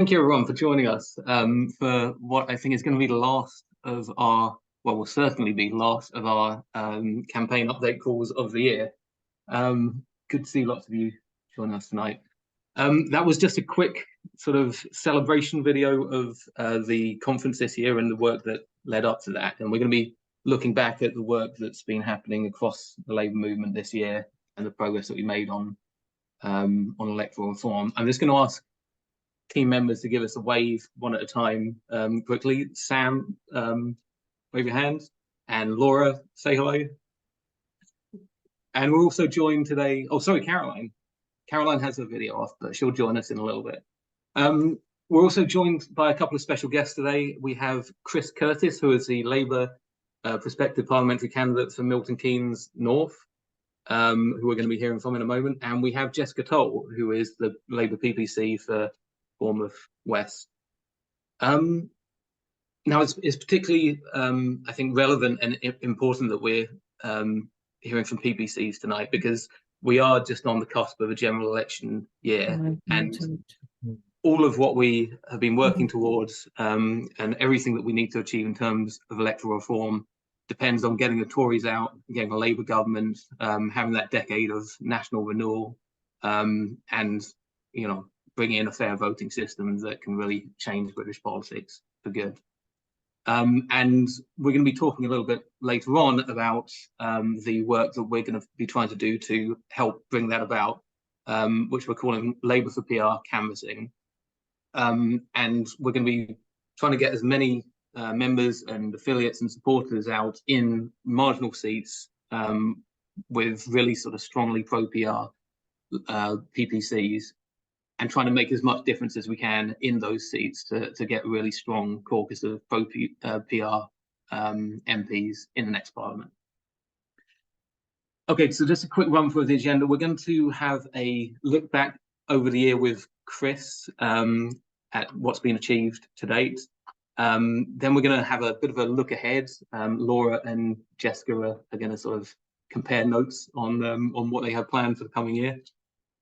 Thank you everyone for joining us for what I think is going to be the last of our, well, will certainly be last of our campaign update calls of the year. Good to see lots of you joining us tonight. That was just a quick sort of celebration video of the conference this year and the work that led up to that. And we're going to be looking back at the work that's been happening across the Labour movement this year and the progress that we made on electoral reform. I'm just going to ask team members to give us a wave one at a time quickly. Sam, wave your hand. And Laura, say hello. And we're also joined today, oh, sorry, Caroline. Caroline has her video off, but she'll join us in a little bit. We're also joined by a couple of special guests today. We have Chris Curtis, who is the Labour prospective parliamentary candidate for Milton Keynes North, who we're going to be hearing from in a moment. And we have Jessica Toll, who is the Labour PPC for Bournemouth West. Now, it's particularly, I think, relevant and important that we're hearing from PPCs tonight, because we are just on the cusp of a general election year, and all of what we have been working towards and everything that we need to achieve in terms of electoral reform depends on getting the Tories out, getting a Labour government, having that decade of national renewal, and, you know, bring in a fair voting system that can really change British politics for good. And we're going to be talking a little bit later on about the work that we're going to be trying to do to help bring that about, which we're calling Labour for PR canvassing. And we're going to be trying to get as many members and affiliates and supporters out in marginal seats with really sort of strongly pro-PR PPCs, and trying to make as much difference as we can in those seats to get a really strong caucus of pro-PR MPs in the next parliament. Okay, so just a quick run through the agenda. We're going to have a look back over the year with Chris at what's been achieved to date. Then we're going to have a bit of a look ahead. Laura and Jessica are going to sort of compare notes on what they have planned for the coming year.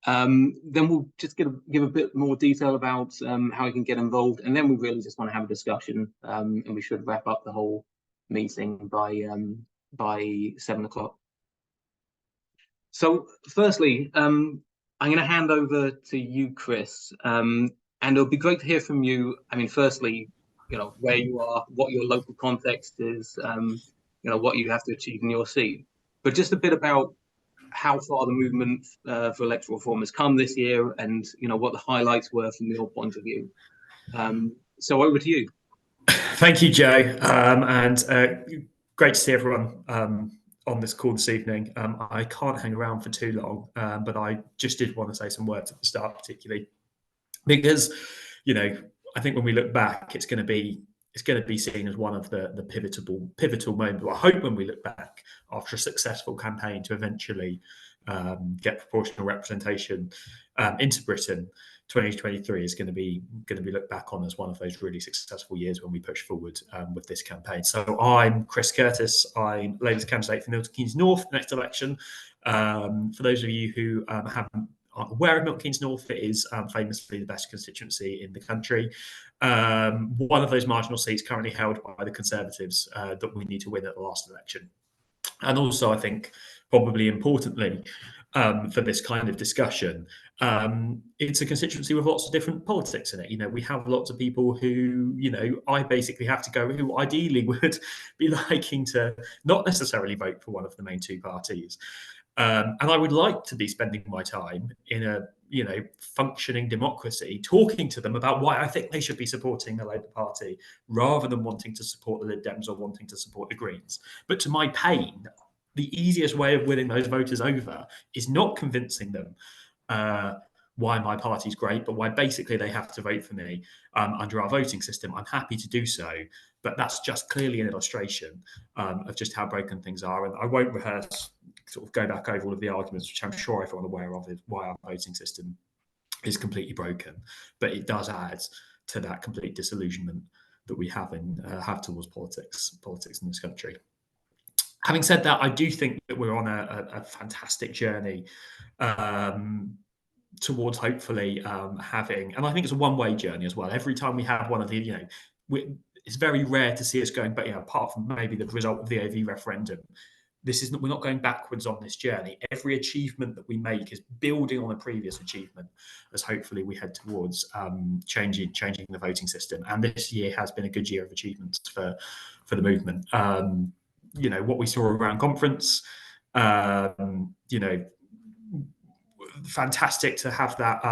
Then we'll just give a bit more detail about how you can get involved, and then we really just want to have a discussion, and we should wrap up the whole meeting by 7 o'clock. So firstly, I'm going to hand over to you, Chris, and it'll be great to hear from you. I mean, firstly, you know, where you are, what your local context is, you know, what you have to achieve in your seat, but just a bit about how far the movement for electoral reform has come this year, and you know what the highlights were from your point of view. So over to you. Thank you, Joe, and great to see everyone on this call this evening. I can't hang around for too long, but I just did want to say some words at the start, particularly because, you know, I think when we look back, it's going to be seen as one of the pivotal moments. Well, I hope when we look back after a successful campaign to eventually get proportional representation into Britain, 2023 is going to be looked back on as one of those really successful years when we push forward with this campaign. So I'm Chris Curtis. I'm Labour's candidate for Milton Keynes North next election. For those of you who aren't aware of Milton Keynes North, it is famously the best constituency in the country. One of those marginal seats currently held by the Conservatives that we need to win at the last election. And also, I think, probably importantly, for this kind of discussion, it's a constituency with lots of different politics in it. You know, we have lots of people who, you know, I basically have to go, who ideally would be liking to not necessarily vote for one of the main two parties. And I would like to be spending my time in a, you know, functioning democracy, talking to them about why I think they should be supporting the Labour Party rather than wanting to support the Lib Dems or wanting to support the Greens. But to my pain, the easiest way of winning those voters over is not convincing them why my party's great, but why basically they have to vote for me under our voting system. I'm happy to do so, but that's just clearly an illustration of just how broken things are. And I won't rehearse, sort of go back over all of the arguments, which I'm sure everyone aware of, is why our voting system is completely broken. But it does add to that complete disillusionment that we have towards politics in this country. Having said that, I do think that we're on a fantastic journey towards hopefully having, and I think it's a one-way journey as well. Every time we have one of the, it's very rare to see us going, but apart from maybe the result of the AV referendum, we're not going backwards on this journey. Every achievement that we make is building on a previous achievement, as hopefully we head towards changing the voting system. And this year has been a good year of achievements for the movement. What we saw around conference, fantastic to have that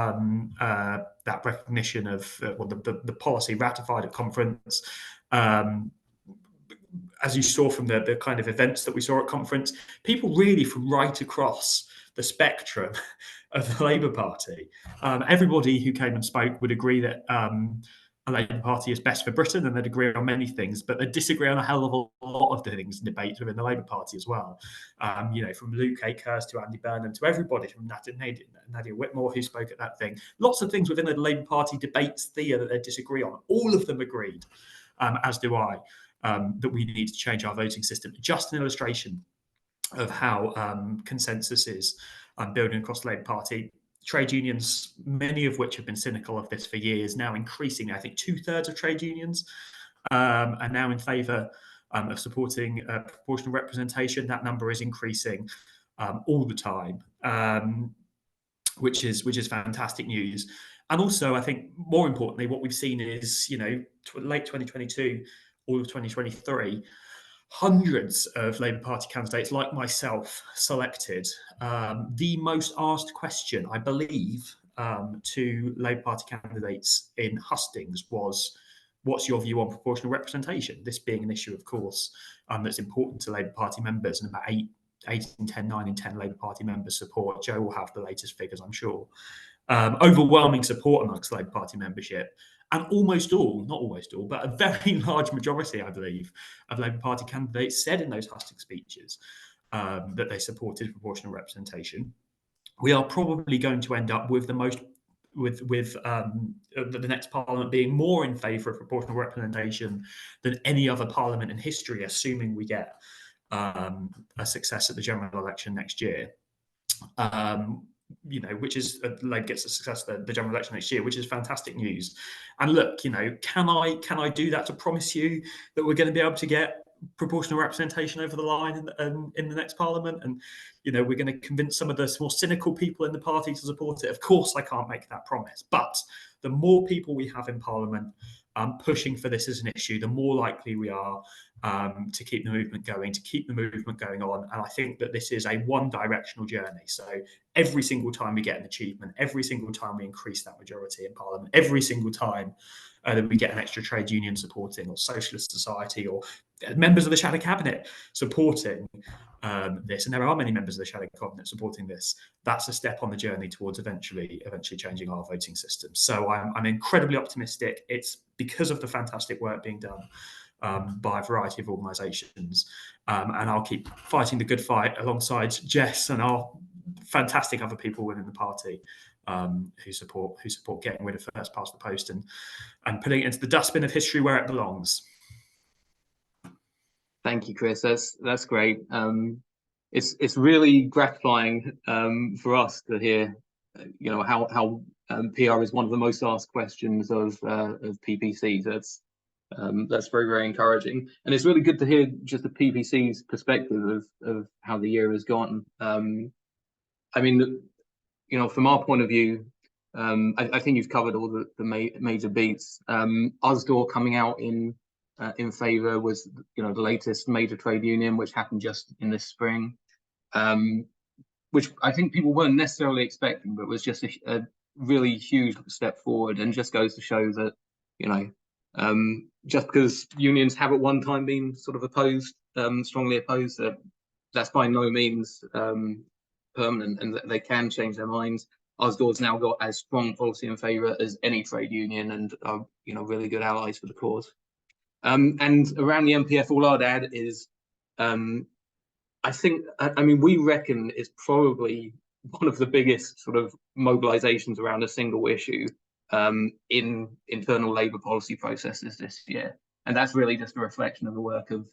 that recognition of the policy ratified at conference. As you saw from the kind of events that we saw at conference, people really from right across the spectrum of the Labour Party, everybody who came and spoke would agree that a Labour Party is best for Britain, and they'd agree on many things, but they disagree on a hell of a lot of the things and debates within the Labour Party as well. From Luke Akehurst to Andy Burnham to everybody, from Nadia Whitmore, who spoke at that thing. Lots of things within the Labour Party debates sphere that they disagree on. All of them agreed, as do I, that we need to change our voting system. Just an illustration of how consensus is building across the Labour Party. Trade unions, many of which have been cynical of this for years, now increasingly, I think 2/3 of trade unions are now in favour of supporting proportional representation. That number is increasing all the time, which is fantastic news. And also, I think more importantly, what we've seen is, late 2022, all of 2023, hundreds of Labour Party candidates like myself selected. The most asked question, I believe, to Labour Party candidates in hustings was, what's your view on proportional representation? This being an issue, of course, that's important to Labour Party members, and about 8 in 10, 9 in 10 Labour Party members support. Joe will have the latest figures, I'm sure. Overwhelming support amongst Labour Party membership. And almost all, not almost all, but a very large majority, I believe, of Labour Party candidates said in those husting speeches that they supported proportional representation. We are probably going to end up with the next parliament being more in favour of proportional representation than any other parliament in history, assuming we get a success at the general election next year. Which is Labour gets a success at the general election next year, which is fantastic news. And look, can I do that to promise you that we're going to be able to get proportional representation over the line in the next parliament? And we're going to convince some of the more cynical people in the party to support it. Of course, I can't make that promise. But the more people we have in parliament pushing for this as an issue, the more likely we are to keep the movement going on. And I think that this is a one-directional journey. So every single time we get an achievement, every single time we increase that majority in Parliament, every single time that we get an extra trade union supporting, or Socialist Society, or members of the Shadow Cabinet supporting this, and there are many members of the Shadow Cabinet supporting this, that's a step on the journey towards eventually changing our voting system. So I'm incredibly optimistic. It's because of the fantastic work being done by a variety of organisations, and I'll keep fighting the good fight alongside Jess and our fantastic other people within the party who support getting rid of first past the post and putting it into the dustbin of history where it belongs. Thank you, Chris. That's great. It's really gratifying for us to hear, how PR is one of the most asked questions of PPC. That's very, very encouraging, and it's really good to hear just the PPC's perspective of how the year has gone. I mean, from our point of view, I think you've covered all the major beats. Usdaw coming out in favour was, the latest major trade union, which happened just in this spring, which I think people weren't necessarily expecting, but was just a really huge step forward, and just goes to show that, just because unions have at one time been sort of opposed, strongly opposed, that's by no means permanent, and that they can change their minds. Usdaw's now got as strong policy in favour as any trade union, and are really good allies for the cause. And around the MPF, all I'd add is, we reckon it's probably one of the biggest sort of mobilisations around a single issue in internal Labour policy processes this year, and that's really just a reflection of the work of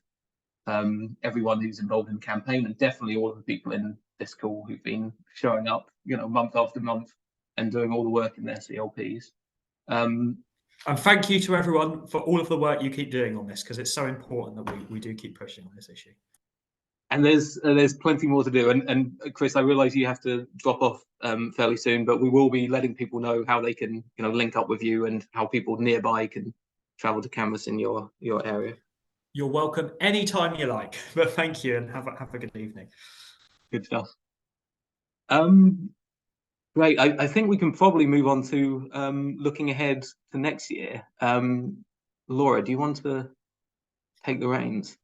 everyone who's involved in the campaign, and definitely all of the people in this call who've been showing up, month after month, and doing all the work in their CLPs. And thank you to everyone for all of the work you keep doing on this, because it's so important that we do keep pushing on this issue. And there's plenty more to do. And Chris, I realise you have to drop off fairly soon, but we will be letting people know how they can link up with you and how people nearby can travel to Canvas in your area. You're welcome anytime you like. But thank you, and have a good evening. Good stuff. Great. I think we can probably move on to looking ahead to next year. Laura, do you want to take the reins?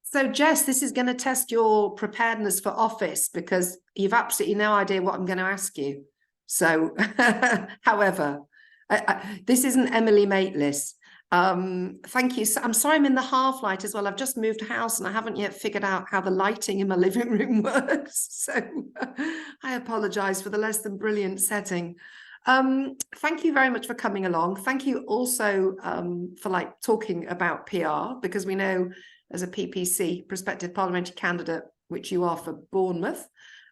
So, Jess, this is going to test your preparedness for office, because you've absolutely no idea what I'm going to ask you. So, however, this isn't Emily Maitlis. Thank you. So, I'm sorry I'm in the half light as well. I've just moved house and I haven't yet figured out how the lighting in my living room works. So I apologise for the less than brilliant setting. Thank you very much for coming along. Thank you also for talking about PR, because we know as a PPC, prospective parliamentary candidate, which you are for Bournemouth,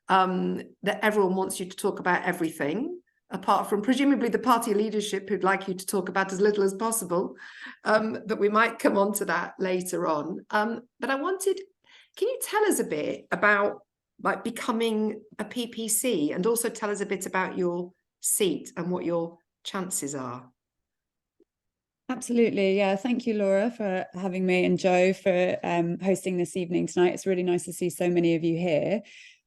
that everyone wants you to talk about everything, apart from presumably the party leadership who'd like you to talk about as little as possible. But we might come on to that later on. But I wanted, can you tell us a bit about becoming a PPC, and also tell us a bit about your seat and what your chances are? Absolutely. Yeah. Thank you, Laura, for having me, and Joe for hosting this evening tonight. It's really nice to see so many of you here.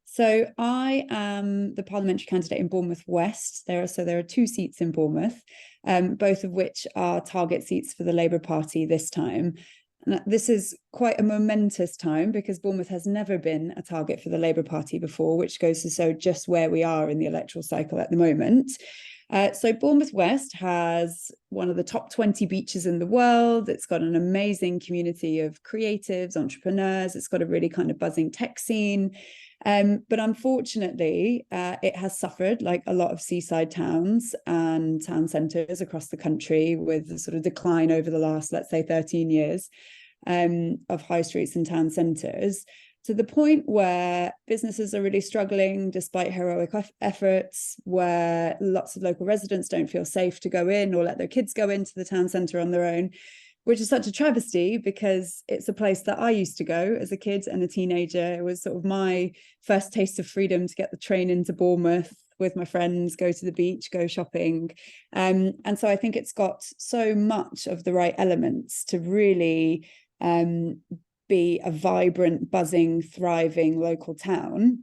So I am the parliamentary candidate in Bournemouth West. There are 2 seats in Bournemouth, both of which are target seats for the Labour Party this time. And this is quite a momentous time, because Bournemouth has never been a target for the Labour Party before, which goes to show just where we are in the electoral cycle at the moment. So Bournemouth West has one of the top 20 beaches in the world. It's got an amazing community of creatives, entrepreneurs. It's got a really kind of buzzing tech scene. But unfortunately, it has suffered, like a lot of seaside towns and town centres across the country, with the sort of decline over the last, let's say, 13 years of high streets and town centres, to the point where businesses are really struggling despite heroic efforts, where lots of local residents don't feel safe to go in or let their kids go into the town centre on their own, which is such a travesty, because it's a place that I used to go as a kid and a teenager. It was sort of my first taste of freedom to get the train into Bournemouth with my friends, go to the beach, go shopping. And so I think it's got so much of the right elements to really be a vibrant, buzzing, thriving local town.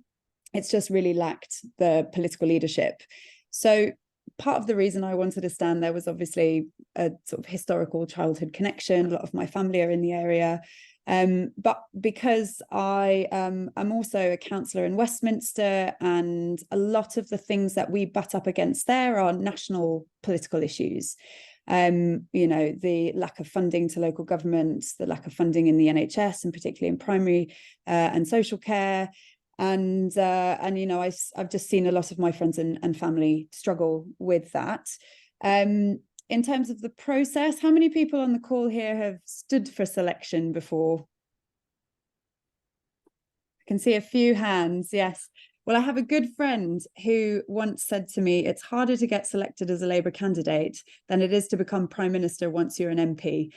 It's just really lacked the political leadership. So part of the reason I wanted to stand there was obviously a sort of historical childhood connection. A lot of my family are in the area. But because I am also a councillor in Westminster, and a lot of the things that we butt up against there are national political issues. The lack of funding to local governments, the lack of funding in the NHS, and particularly in primary and social care. And I've just seen a lot of my friends and family struggle with that. In terms of the process, how many people on the call here have stood for selection before? I can see a few hands, yes. Well, I have a good friend who once said to me, it's harder to get selected as a Labour candidate than it is to become Prime Minister once you're an MP.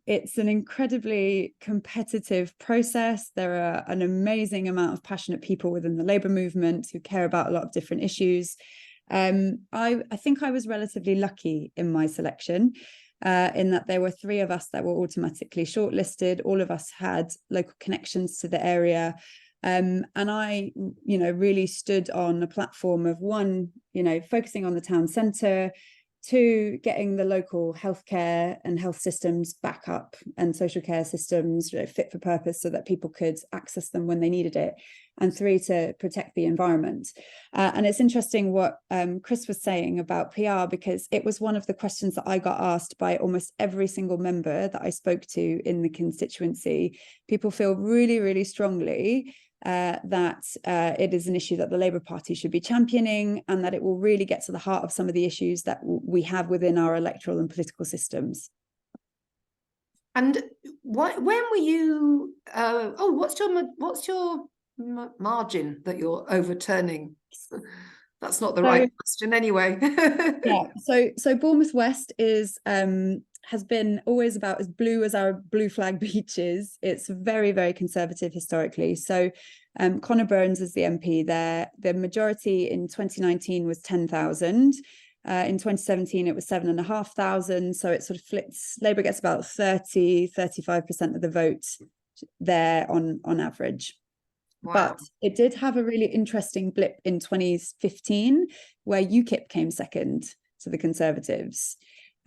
It's an incredibly competitive process. There are an amazing amount of passionate people within the Labour movement who care about a lot of different issues. I think I was relatively lucky in my selection, in that there were 3 of us that were automatically shortlisted. All of us had local connections to the area. And I, really stood on a platform of 1, focusing on the town centre, 2, getting the local healthcare and health systems back up, and social care systems fit for purpose so that people could access them when they needed it, and 3, to protect the environment. And it's interesting what Chris was saying about PR, because it was one of the questions that I got asked by almost every single member that I spoke to in the constituency. People feel really, really strongly that it is an issue that the Labour Party should be championing, and that it will really get to the heart of some of the issues that we have within our electoral and political systems. And when were you? What's your margin that you're overturning? That's not the right question anyway. Yeah, so Bournemouth West is has been always about as blue as our blue flag beaches. It's very, very conservative historically. So Conor Burns is the MP there. The majority in 2019 was 10,000. In 2017, it was 7,500. So it sort of flips. Labour gets about 35% of the vote there on average. Wow. But it did have a really interesting blip in 2015 where UKIP came second to the Conservatives.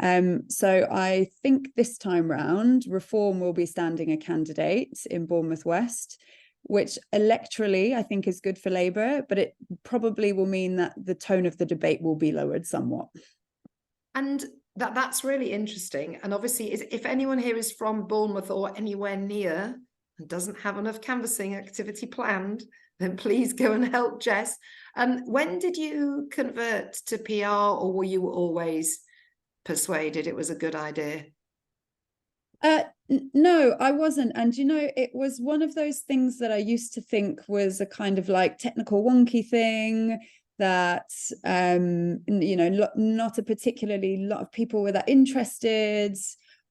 So I think this time round, Reform will be standing a candidate in Bournemouth West, which electorally I think is good for Labour, but it probably will mean that the tone of the debate will be lowered somewhat. And that's really interesting. And obviously, if anyone here is from Bournemouth or anywhere near and doesn't have enough canvassing activity planned, then please go and help Jess. When did you convert to PR, or were you always persuaded it was a good idea? No, I wasn't. And, you know, it was one of those things that I used to think was a kind of like technical wonky thing that, you know, not a particularly lot of people were that interested.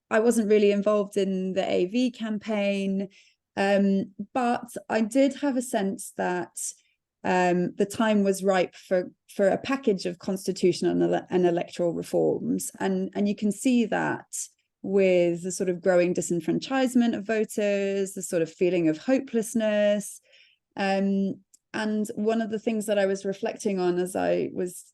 I wasn't really involved in the AV campaign. But I did have a sense that the time was ripe for a package of constitutional and electoral reforms. And you can see that with the sort of growing disenfranchisement of voters, the sort of feeling of hopelessness. And one of the things that I was reflecting on as I was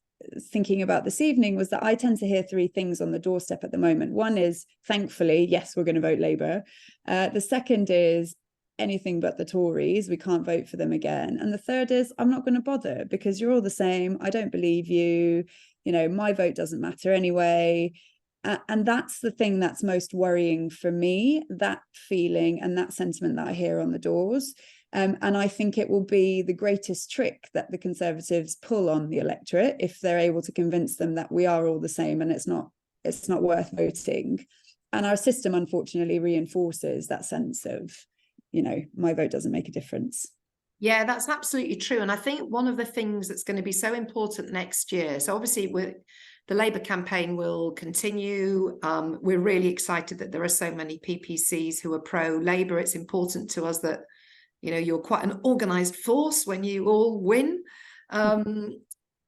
thinking about this evening was that I tend to hear three things on the doorstep at the moment. One is, thankfully, yes, we're going to vote Labour. The second is, anything but the Tories, we can't vote for them again. And the third is, I'm not going to bother because you're all the same. I don't believe you. You know, my vote doesn't matter anyway. And that's the thing that's most worrying for me, that feeling and that sentiment that I hear on the doors. And I think it will be the greatest trick that the Conservatives pull on the electorate if they're able to convince them that we are all the same and it's not worth voting. And our system, unfortunately, reinforces that sense of, you know, my vote doesn't make a difference. Yeah, that's absolutely true. And I think one of the things that's going to be so important next year, so obviously the Labour campaign will continue. We're really excited that there are so many PPCs who are pro-Labour. It's important to us that, you know, you're quite an organised force when you all win. And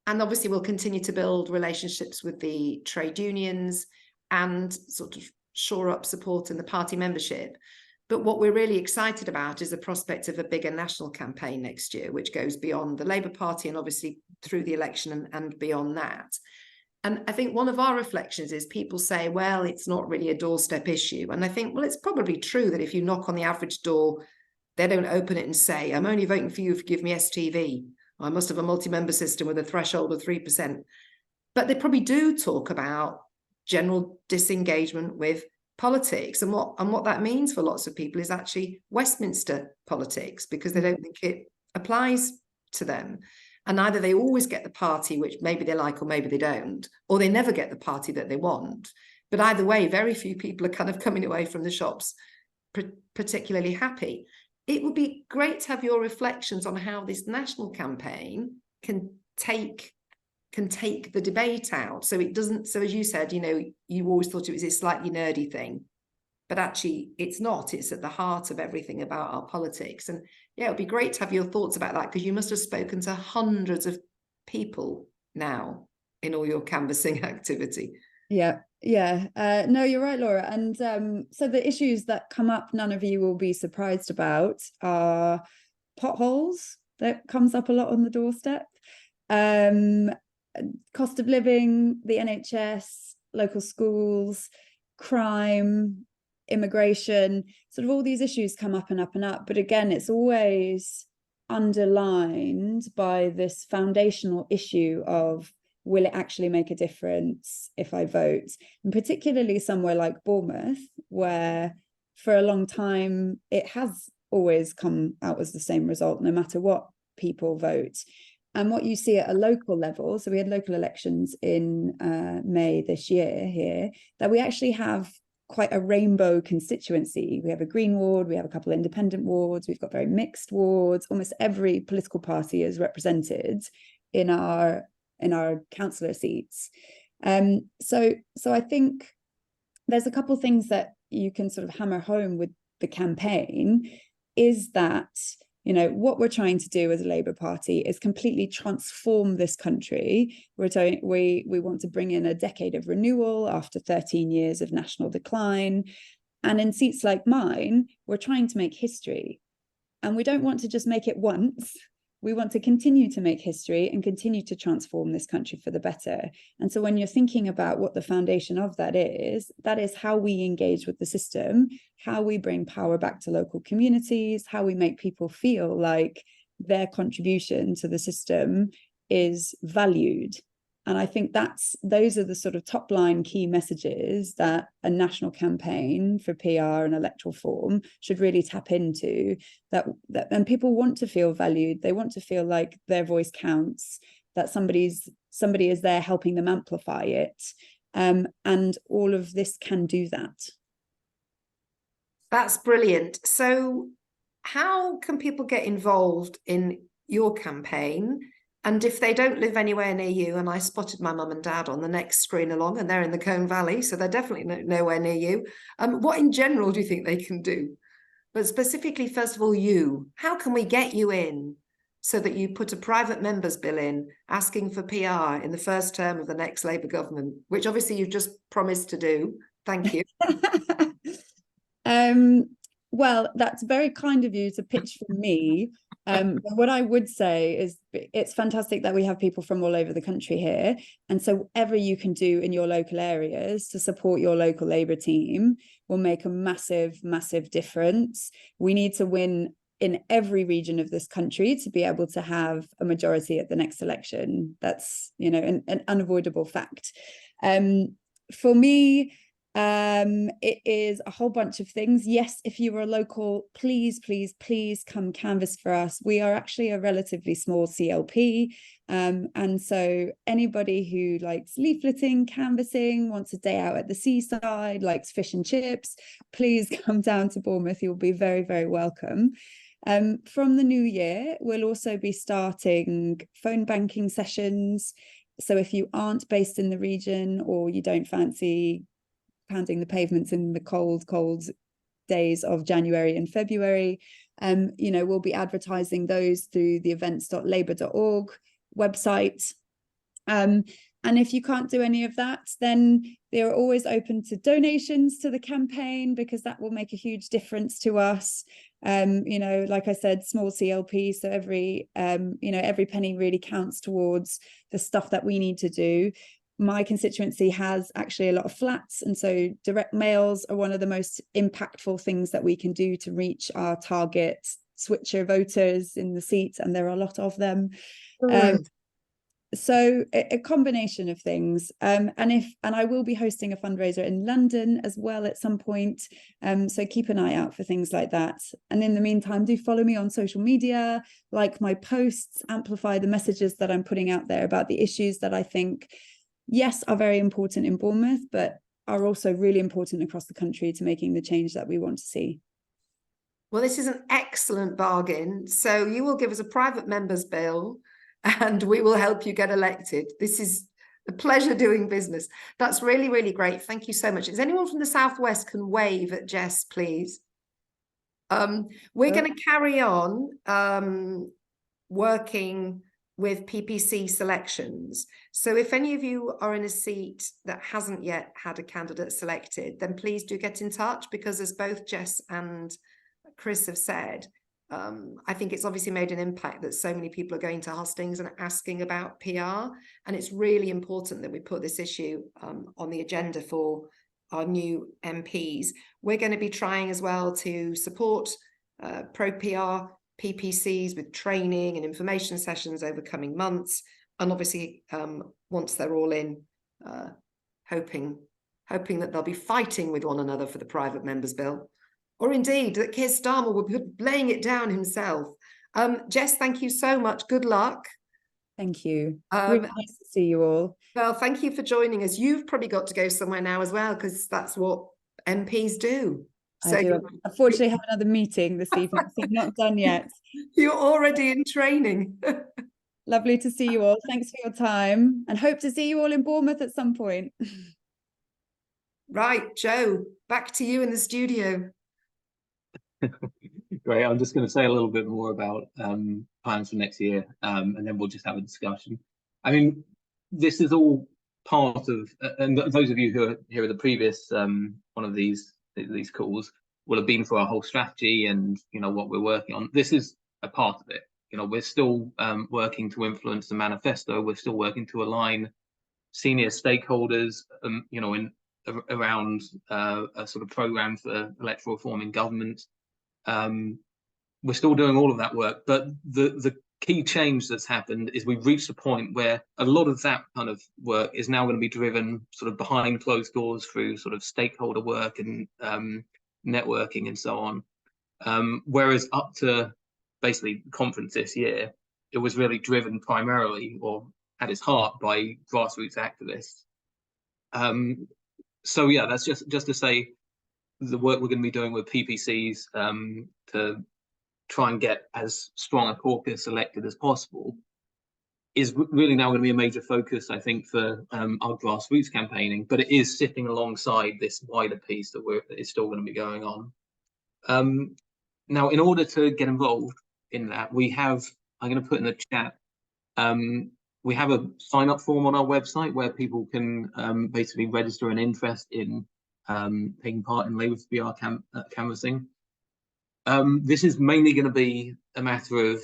obviously we'll continue to build relationships with the trade unions and sort of shore up support in the party membership. But what we're really excited about is the prospect of a bigger national campaign next year, which goes beyond the Labour Party and obviously through the election and beyond that. And I think one of our reflections is people say, well, it's not really a doorstep issue. And I think, well, it's probably true that if you knock on the average door, they don't open it and say, I'm only voting for you if you give me STV. I must have a multi-member system with a threshold of 3%. But they probably do talk about general disengagement with politics, and what that means for lots of people is actually Westminster politics, because they don't think it applies to them. And either they always get the party which maybe they like or maybe they don't, or they never get the party that they want. But either way, very few people are kind of coming away from the shops particularly happy. It would be great to have your reflections on how this national campaign can take the debate out. So it doesn't, so as you said, you know, you always thought it was a slightly nerdy thing, but actually it's not. It's at the heart of everything about our politics. And yeah, it'd be great to have your thoughts about that, because you must have spoken to hundreds of people now in all your canvassing activity. Yeah. No, you're right, Laura. And so the issues that come up, none of you will be surprised about, are potholes. That comes up a lot on the doorstep. Cost of living, the NHS, local schools, crime, immigration, sort of all these issues come up and up and up. But again, it's always underlined by this foundational issue of, will it actually make a difference if I vote? And particularly somewhere like Bournemouth, where for a long time, it has always come out as the same result, no matter what people vote. And what you see at a local level, so we had local elections in May this year here, that we actually have quite a rainbow constituency. We have a Green ward, we have a couple of independent wards, we've got very mixed wards, almost every political party is represented. in our councillor seats. So I think there's a couple of things that you can sort of hammer home with the campaign, is that, you know, what we're trying to do as a Labour Party is completely transform this country. We want to bring in a decade of renewal after 13 years of national decline. And in seats like mine, we're trying to make history. And we don't want to just make it once. We want to continue to make history and continue to transform this country for the better. And so when you're thinking about what the foundation of that is how we engage with the system, how we bring power back to local communities, how we make people feel like their contribution to the system is valued. And I think those are the sort of top line key messages that a national campaign for PR and electoral form should really tap into, and people want to feel valued. They want to feel like their voice counts, that somebody is there helping them amplify it. And all of this can do that. That's brilliant. So how can people get involved in your campaign? And if they don't live anywhere near you, and I spotted my mum and dad on the next screen along, and they're in the Colne Valley, so they're definitely nowhere near you. What in general do you think they can do? But specifically, first of all, how can we get you in so that you put a private members bill in asking for PR in the first term of the next Labour government, which obviously you've just promised to do. Thank you. Well, that's very kind of you to pitch for me. But what I would say is it's fantastic that we have people from all over the country here. And so whatever you can do in your local areas to support your local Labour team will make a massive, massive difference. We need to win in every region of this country to be able to have a majority at the next election. That's, you know, an unavoidable fact. For me, it is a whole bunch of things. Yes, if you are local, please come canvass for us. We are actually a relatively small CLP, and so anybody who likes leafleting, canvassing, wants a day out at the seaside, likes fish and chips, please come down to Bournemouth. You'll be very, very welcome. From the new year, we'll also be starting phone banking sessions. So if you aren't based in the region, or you don't fancy pounding the pavements in the cold days of January and February, you know, we'll be advertising those through the events.labour.org website. And if you can't do any of that, then they're always open to donations to the campaign, because that will make a huge difference to us. You know, like I said, small CLP, so every penny really counts towards the stuff that we need to do. My constituency has actually a lot of flats, and so direct mails are one of the most impactful things that we can do to reach our target switcher voters in the seats, and there are a lot of them. So a combination of things, and I will be hosting a fundraiser in London as well at some point, so keep an eye out for things like that. And in the meantime, do follow me on social media, like my posts, amplify the messages that I'm putting out there about the issues that I think, yes, are very important in Bournemouth, but are also really important across the country to making the change that we want to see. Well, this is an excellent bargain. So you will give us a private members bill and we will help you get elected. This is a pleasure doing business. That's really, really great. Thank you so much. Is anyone from the Southwest can wave at Jess, please? We're going to carry on working with PPC selections. So if any of you are in a seat that hasn't yet had a candidate selected, then please do get in touch, because as both Jess and Chris have said, I think it's obviously made an impact that so many people are going to hustings and asking about PR. And it's really important that we put this issue on the agenda for our new MPs. We're going to be trying as well to support pro-PR PPCs with training and information sessions over coming months. And obviously, once they're all in, hoping that they'll be fighting with one another for the private members bill. Or indeed, that Keir Starmer will be laying it down himself. Jess, thank you so much. Good luck. Thank you. Really nice to see you all. Well, thank you for joining us. You've probably got to go somewhere now as well, because that's what MPs do. So I do. Unfortunately, have another meeting this evening, so I'm not done yet. You're already in training. Lovely to see you all. Thanks for your time, and hope to see you all in Bournemouth at some point. Right, Joe, back to you in the studio. Great. I'm just going to say a little bit more about plans for next year, and then we'll just have a discussion. I mean, this is all part of, and those of you who are here at the previous one of these calls will have been for our whole strategy and what we're working on. This is a part of it. We're still working to influence the manifesto. We're still working to align senior stakeholders, around a sort of program for electoral reform in government. We're still doing all of that work, but the key change that's happened is we've reached a point where a lot of that kind of work is now going to be driven sort of behind closed doors through sort of stakeholder work and networking and so on. Whereas up to basically the conference this year, it was really driven primarily, or at its heart, by grassroots activists. So yeah, that's just to say the work we're going to be doing with PPCs to try and get as strong a caucus elected as possible is really now going to be a major focus, I think, for our grassroots campaigning, but it is sitting alongside this wider piece that is still going to be going on. Now, in order to get involved in that, I'm going to put in the chat, we have a sign-up form on our website where people can basically register an interest in taking part in Labour for PR canvassing. This is mainly going to be a matter of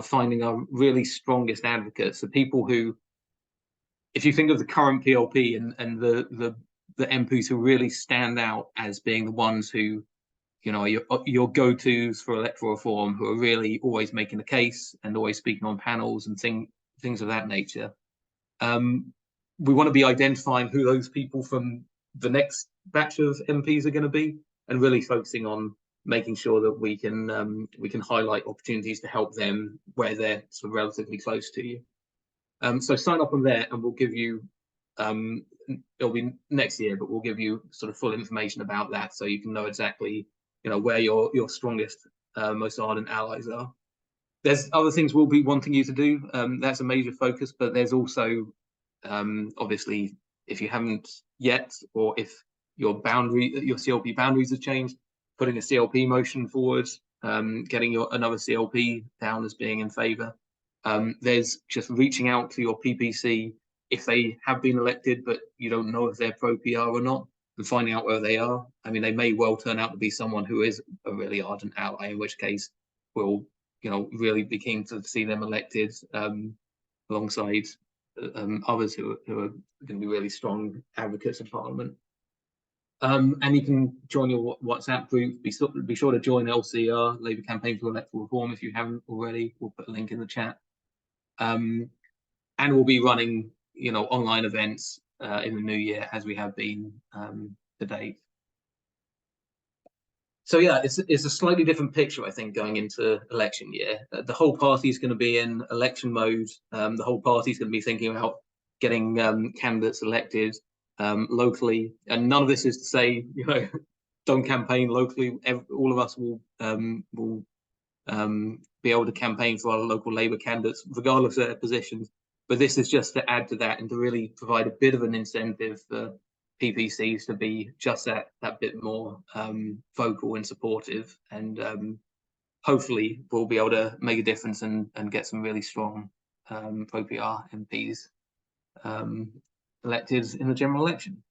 finding our really strongest advocates, the people who, if you think of the current PLP and the MPs who really stand out as being the ones who your go-tos for electoral reform, who are really always making a case and always speaking on panels and things of that nature. We want to be identifying who those people from the next batch of MPs are going to be, and really focusing on making sure that we can highlight opportunities to help them where they're sort of relatively close to you. So sign up on there, and we'll give you it'll be next year, but we'll give you sort of full information about that, so you can know exactly where your strongest, most ardent allies are. There's other things we'll be wanting you to do. That's a major focus, but there's also obviously, if you haven't yet, or if your CLP boundaries have changed, putting a CLP motion forward, getting another CLP down as being in favour. There's just reaching out to your PPC if they have been elected, but you don't know if they're pro-PR or not, and finding out where they are. I mean, they may well turn out to be someone who is a really ardent ally, in which case we'll really be keen to see them elected alongside others who are going to be really strong advocates of Parliament. And you can join your WhatsApp group. Be sure to join LCR, Labour Campaign for Electoral Reform, if you haven't already. We'll put a link in the chat. And we'll be running, online events in the new year, as we have been to date. So yeah, it's a slightly different picture, I think, going into election year. The whole party is going to be in election mode. The whole party is going to be thinking about getting candidates elected locally, and none of this is to say don't campaign locally. All of us will be able to campaign for our local Labour candidates regardless of their positions, but this is just to add to that and to really provide a bit of an incentive for PPCs to be just that bit more vocal and supportive, and hopefully we'll be able to make a difference and get some really strong pro-PR MPs elected in the general election.